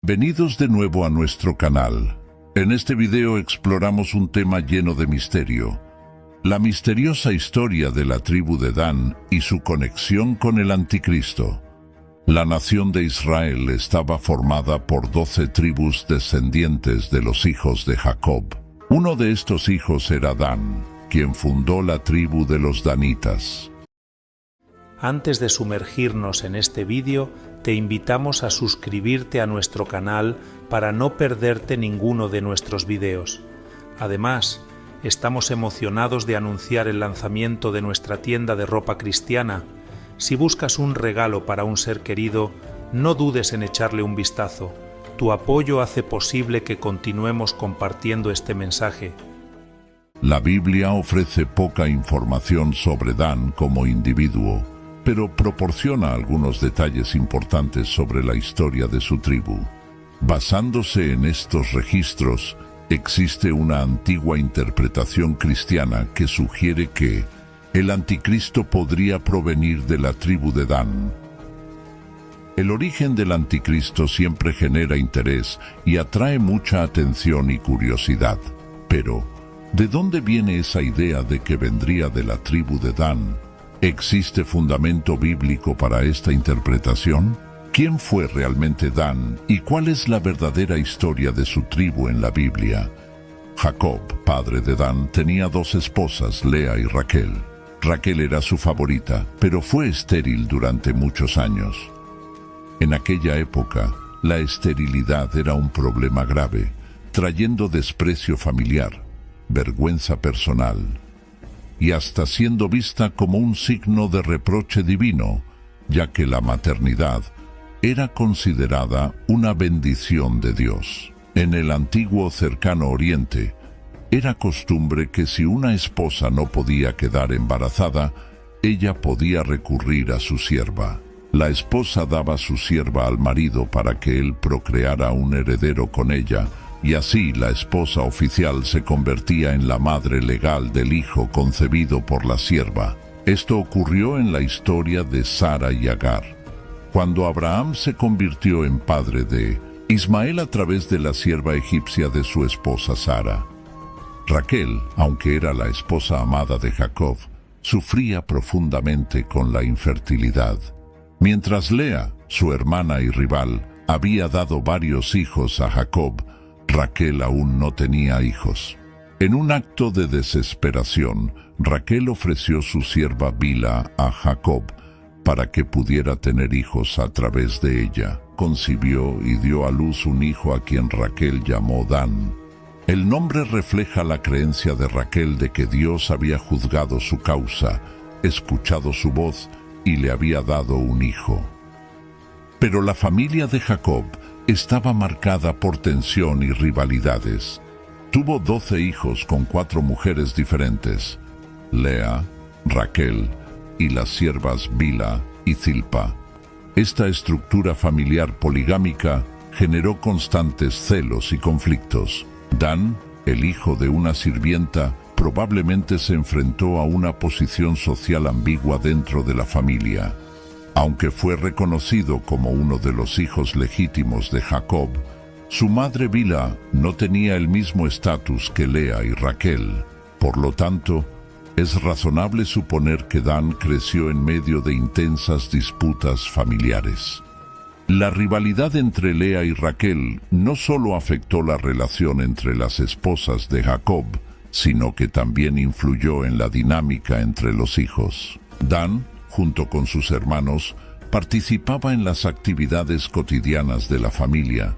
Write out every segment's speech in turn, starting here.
Bienvenidos de nuevo a nuestro canal. En este video exploramos un tema lleno de misterio: la misteriosa historia de la tribu de Dan y su conexión con el Anticristo. La nación de Israel estaba formada por 12 tribus descendientes de los hijos de Jacob. Uno de estos hijos era Dan, quien fundó la tribu de los danitas. Antes de sumergirnos en este vídeo, te invitamos a suscribirte a nuestro canal para no perderte ninguno de nuestros videos. Además, estamos emocionados de anunciar el lanzamiento de nuestra tienda de ropa cristiana. Si buscas un regalo para un ser querido, no dudes en echarle un vistazo. Tu apoyo hace posible que continuemos compartiendo este mensaje. La Biblia ofrece poca información sobre Dan como individuo, pero proporciona algunos detalles importantes sobre la historia de su tribu. Basándose en estos registros, existe una antigua interpretación cristiana que sugiere que el Anticristo podría provenir de la tribu de Dan. El origen del Anticristo siempre genera interés y atrae mucha atención y curiosidad. Pero, ¿de dónde viene esa idea de que vendría de la tribu de Dan? ¿Existe fundamento bíblico para esta interpretación? ¿Quién fue realmente Dan y cuál es la verdadera historia de su tribu en la Biblia? Jacob, padre de Dan, tenía 2 esposas, Lea y Raquel. Raquel era su favorita, pero fue estéril durante muchos años. En aquella época, la esterilidad era un problema grave, trayendo desprecio familiar, vergüenza personal, y hasta siendo vista como un signo de reproche divino, ya que la maternidad era considerada una bendición de Dios. En el antiguo cercano Oriente, era costumbre que si una esposa no podía quedar embarazada, ella podía recurrir a su sierva. La esposa daba su sierva al marido para que él procreara un heredero con ella, y así la esposa oficial se convertía en la madre legal del hijo concebido por la sierva. Esto ocurrió en la historia de Sara y Agar, cuando Abraham se convirtió en padre de Ismael a través de la sierva egipcia de su esposa Sara. Raquel, aunque era la esposa amada de Jacob, sufría profundamente con la infertilidad. Mientras Lea, su hermana y rival, había dado varios hijos a Jacob, Raquel aún no tenía hijos. En un acto de desesperación, Raquel ofreció su sierva Bilha a Jacob para que pudiera tener hijos a través de ella. Concibió y dio a luz un hijo a quien Raquel llamó Dan. El nombre refleja la creencia de Raquel de que Dios había juzgado su causa, escuchado su voz y le había dado un hijo. Pero la familia de Jacob estaba marcada por tensión y rivalidades. Tuvo 12 hijos con 4 mujeres diferentes: Lea, Raquel y las siervas Bilha y Zilpa. Esta estructura familiar poligámica generó constantes celos y conflictos. Dan, el hijo de una sirvienta, probablemente se enfrentó a una posición social ambigua dentro de la familia. Aunque fue reconocido como uno de los hijos legítimos de Jacob, su madre Bilha no tenía el mismo estatus que Lea y Raquel. Por lo tanto, es razonable suponer que Dan creció en medio de intensas disputas familiares. La rivalidad entre Lea y Raquel no solo afectó la relación entre las esposas de Jacob, sino que también influyó en la dinámica entre los hijos. Dan, junto con sus hermanos, participaba en las actividades cotidianas de la familia,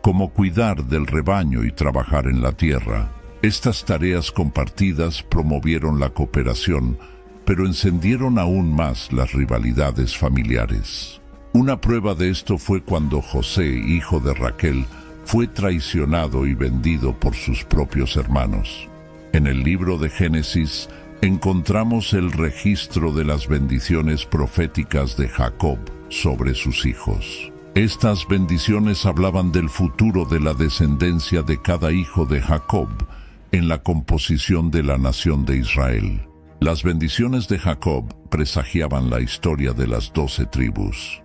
como cuidar del rebaño y trabajar en la tierra. Estas tareas compartidas promovieron la cooperación, pero encendieron aún más las rivalidades familiares. Una prueba de esto fue cuando José, hijo de Raquel, fue traicionado y vendido por sus propios hermanos. En el libro de Génesis encontramos el registro de las bendiciones proféticas de Jacob sobre sus hijos. Estas bendiciones hablaban del futuro de la descendencia de cada hijo de Jacob en la composición de la nación de Israel. Las bendiciones de Jacob presagiaban la historia de las 12 tribus.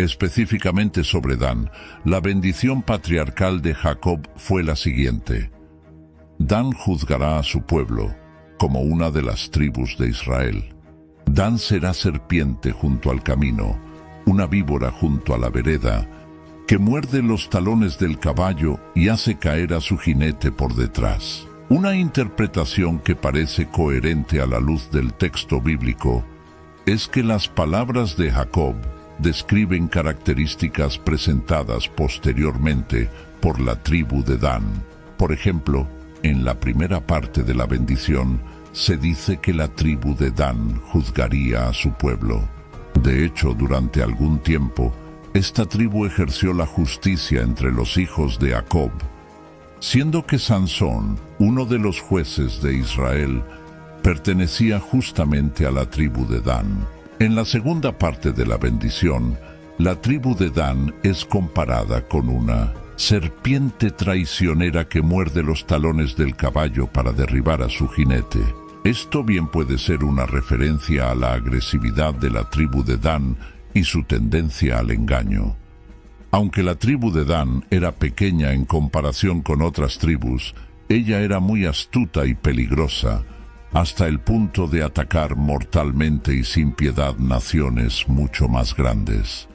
Específicamente sobre Dan, la bendición patriarcal de Jacob fue la siguiente: Dan juzgará a su pueblo como una de las tribus de Israel. Dan será serpiente junto al camino, una víbora junto a la vereda, que muerde los talones del caballo y hace caer a su jinete por detrás. Una interpretación que parece coherente a la luz del texto bíblico es que las palabras de Jacob describen características presentadas posteriormente por la tribu de Dan. Por ejemplo, en la primera parte de la bendición se dice que la tribu de Dan juzgaría a su pueblo. De hecho, durante algún tiempo, esta tribu ejerció la justicia entre los hijos de Jacob, siendo que Sansón, uno de los jueces de Israel, pertenecía justamente a la tribu de Dan. En la segunda parte de la bendición, la tribu de Dan es comparada con una serpiente traicionera que muerde los talones del caballo para derribar a su jinete. Esto bien puede ser una referencia a la agresividad de la tribu de Dan y su tendencia al engaño. Aunque la tribu de Dan era pequeña en comparación con otras tribus, ella era muy astuta y peligrosa, hasta el punto de atacar mortalmente y sin piedad naciones mucho más grandes.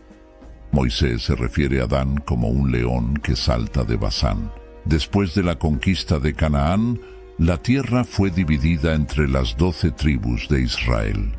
Moisés se refiere a Dan como un león que salta de Basán. Después de la conquista de Canaán, la tierra fue dividida entre las 12 tribus de Israel.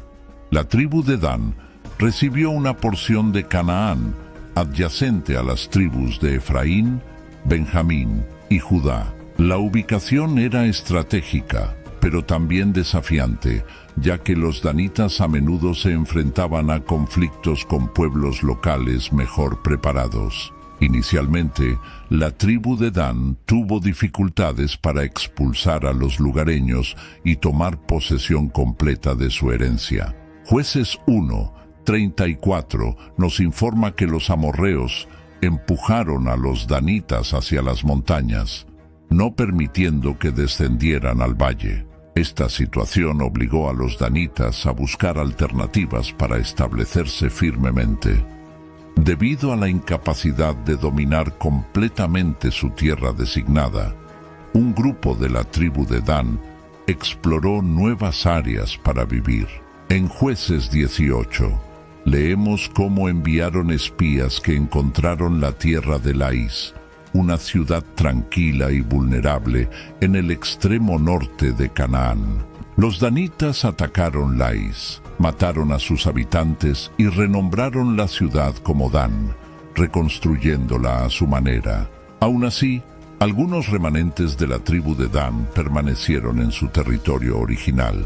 La tribu de Dan recibió una porción de Canaán, adyacente a las tribus de Efraín, Benjamín y Judá. La ubicación era estratégica, pero también desafiante, ya que los danitas a menudo se enfrentaban a conflictos con pueblos locales mejor preparados. Inicialmente, la tribu de Dan tuvo dificultades para expulsar a los lugareños y tomar posesión completa de su herencia. Jueces 1:34 nos informa que los amorreos empujaron a los danitas hacia las montañas, no permitiendo que descendieran al valle. Esta situación obligó a los danitas a buscar alternativas para establecerse firmemente. Debido a la incapacidad de dominar completamente su tierra designada, un grupo de la tribu de Dan exploró nuevas áreas para vivir. En Jueces 18, leemos cómo enviaron espías que encontraron la tierra de Laís, una ciudad tranquila y vulnerable en el extremo norte de Canaán. Los danitas atacaron Laís, mataron a sus habitantes y renombraron la ciudad como Dan, reconstruyéndola a su manera. Aún así, algunos remanentes de la tribu de Dan permanecieron en su territorio original.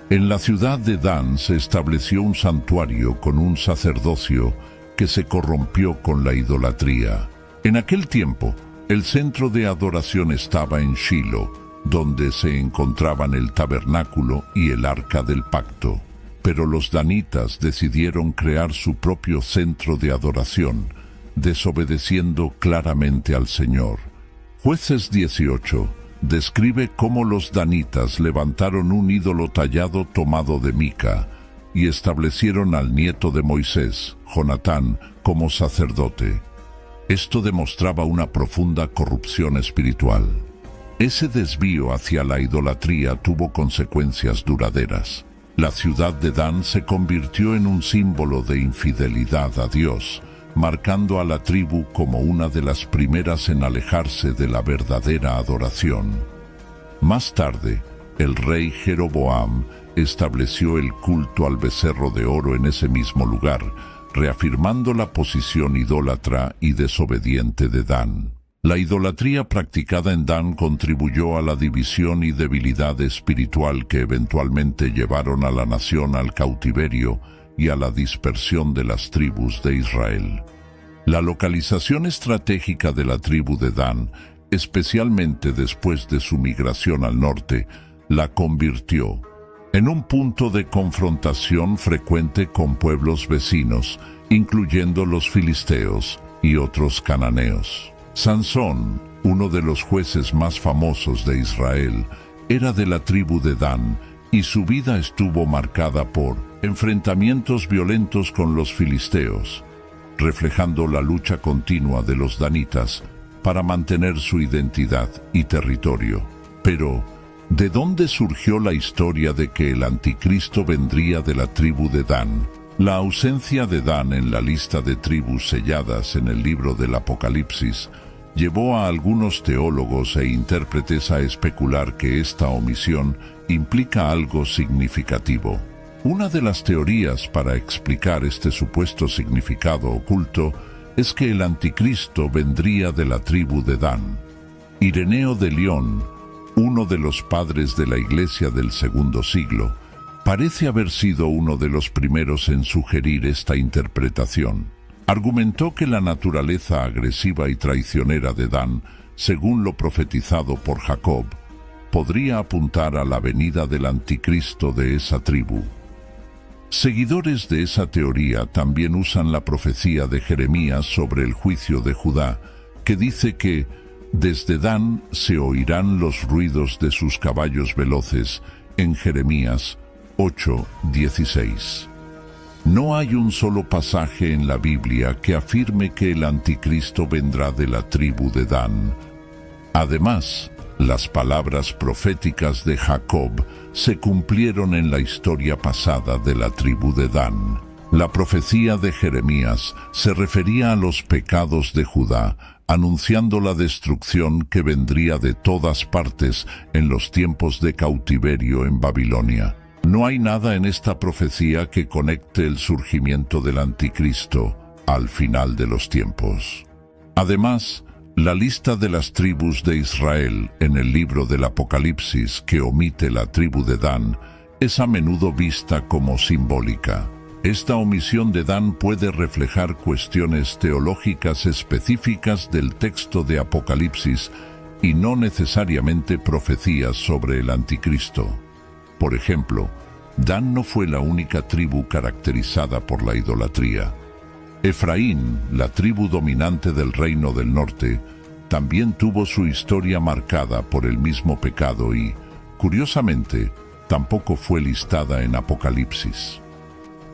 En la ciudad de Dan se estableció un santuario con un sacerdocio que se corrompió con la idolatría. En aquel tiempo, el centro de adoración estaba en Shilo, donde se encontraban el tabernáculo y el arca del pacto. Pero los danitas decidieron crear su propio centro de adoración, desobedeciendo claramente al Señor. Jueces 18 describe cómo los danitas levantaron un ídolo tallado tomado de mica y establecieron al nieto de Moisés, Jonatán, como sacerdote. Esto demostraba una profunda corrupción espiritual. Ese desvío hacia la idolatría tuvo consecuencias duraderas. La ciudad de Dan se convirtió en un símbolo de infidelidad a Dios, marcando a la tribu como una de las primeras en alejarse de la verdadera adoración. Más tarde, el rey Jeroboam estableció el culto al becerro de oro en ese mismo lugar, reafirmando la posición idólatra y desobediente de Dan. La idolatría practicada en Dan contribuyó a la división y debilidad espiritual que eventualmente llevaron a la nación al cautiverio y a la dispersión de las tribus de Israel. La localización estratégica de la tribu de Dan, especialmente después de su migración al norte, la convirtió en un punto de confrontación frecuente con pueblos vecinos, incluyendo los filisteos y otros cananeos. Sansón, uno de los jueces más famosos de Israel, era de la tribu de Dan y su vida estuvo marcada por enfrentamientos violentos con los filisteos, reflejando la lucha continua de los danitas para mantener su identidad y territorio. Pero, ¿de dónde surgió la historia de que el anticristo vendría de la tribu de Dan? La ausencia de Dan en la lista de tribus selladas en el libro del Apocalipsis llevó a algunos teólogos e intérpretes a especular que esta omisión implica algo significativo. Una de las teorías para explicar este supuesto significado oculto es que el anticristo vendría de la tribu de Dan. Ireneo de León, uno de los padres de la Iglesia del segundo siglo, parece haber sido uno de los primeros en sugerir esta interpretación. Argumentó que la naturaleza agresiva y traicionera de Dan, según lo profetizado por Jacob, podría apuntar a la venida del anticristo de esa tribu. Seguidores de esa teoría también usan la profecía de Jeremías sobre el juicio de Judá, que dice que desde Dan se oirán los ruidos de sus caballos veloces, en Jeremías 8:16. No hay un solo pasaje en la Biblia que afirme que el anticristo vendrá de la tribu de Dan. Además, las palabras proféticas de Jacob se cumplieron en la historia pasada de la tribu de Dan. La profecía de Jeremías se refería a los pecados de Judá, anunciando la destrucción que vendría de todas partes en los tiempos de cautiverio en Babilonia. No hay nada en esta profecía que conecte el surgimiento del anticristo al final de los tiempos. Además, la lista de las tribus de Israel en el libro del Apocalipsis que omite la tribu de Dan es a menudo vista como simbólica. Esta omisión de Dan puede reflejar cuestiones teológicas específicas del texto de Apocalipsis y no necesariamente profecías sobre el anticristo. Por ejemplo, Dan no fue la única tribu caracterizada por la idolatría. Efraín, la tribu dominante del reino del norte, también tuvo su historia marcada por el mismo pecado y, curiosamente, tampoco fue listada en Apocalipsis.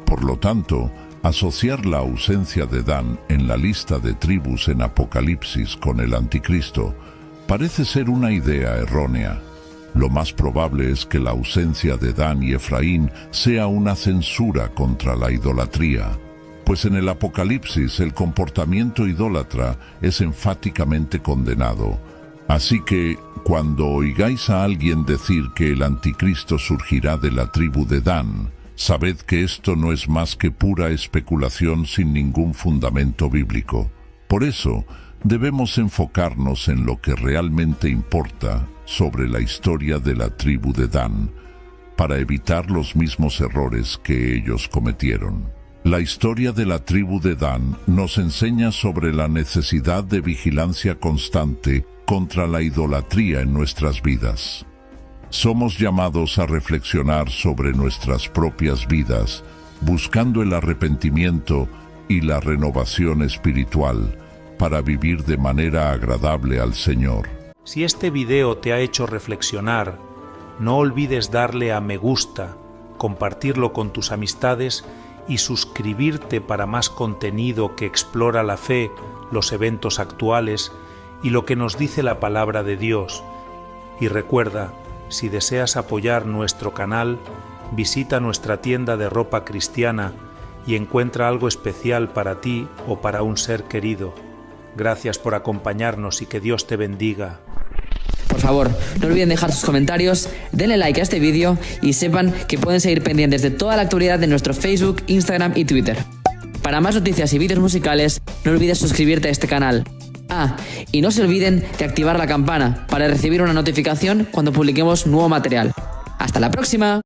Por lo tanto, asociar la ausencia de Dan en la lista de tribus en Apocalipsis con el anticristo parece ser una idea errónea. Lo más probable es que la ausencia de Dan y Efraín sea una censura contra la idolatría, pues en el Apocalipsis el comportamiento idólatra es enfáticamente condenado. Así que, cuando oigáis a alguien decir que el anticristo surgirá de la tribu de Dan, sabed que esto no es más que pura especulación sin ningún fundamento bíblico. Por eso, debemos enfocarnos en lo que realmente importa sobre la historia de la tribu de Dan, para evitar los mismos errores que ellos cometieron. La historia de la tribu de Dan nos enseña sobre la necesidad de vigilancia constante contra la idolatría en nuestras vidas. Somos llamados a reflexionar sobre nuestras propias vidas, buscando el arrepentimiento y la renovación espiritual para vivir de manera agradable al Señor. Si este video te ha hecho reflexionar, no olvides darle a me gusta, compartirlo con tus amistades y suscribirte para más contenido que explora la fe, los eventos actuales y lo que nos dice la palabra de Dios. Y recuerda, si deseas apoyar nuestro canal, visita nuestra tienda de ropa cristiana y encuentra algo especial para ti o para un ser querido. Gracias por acompañarnos y que Dios te bendiga. Por favor, no olviden dejar sus comentarios, denle like a este vídeo y sepan que pueden seguir pendientes de toda la actualidad de nuestro Facebook, Instagram y Twitter. Para más noticias y vídeos musicales, no olvides suscribirte a este canal. Y no se olviden de activar la campana para recibir una notificación cuando publiquemos nuevo material. ¡Hasta la próxima!